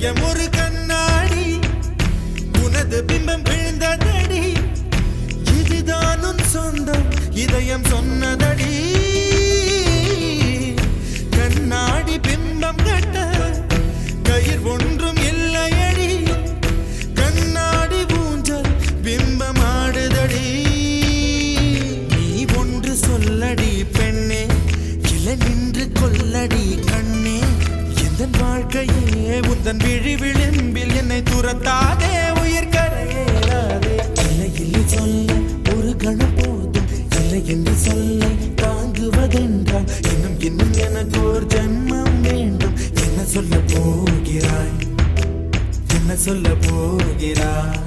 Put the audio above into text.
இதயம் ஒரு கண்ணாடி உனது பிம்பம் விழுந்ததடி இதுதான் உன் சொந்தம் இதயம் சொன்னதடி கண்ணாடி பிம்பம் கட்ட கயிர் ஒன்றும் இல்லையடி கண்ணாடி ஊஞ்சல் பிம்பம் ஆடுதடி நீ ஒன்று சொல்லடி பெண்ணே இல நின்று கொல்லடி கண்ணே எந்தன் வாழ்க்கையே உந்தன் விழி விளிம்பில் என்னை துரத்தாதே உயிர் கரையேறாதே இல்லை இல்லை சொல்ல ஒரு கணம் போதும் இல்லை என்று சொல்ல தாங்குவதென்றால் இன்னும் இன்னும் எனக்கு ஒரு ஜென்மம் வேண்டும் என்ன சொல்ல போகிறாய் என்ன சொல்ல போகிறாய்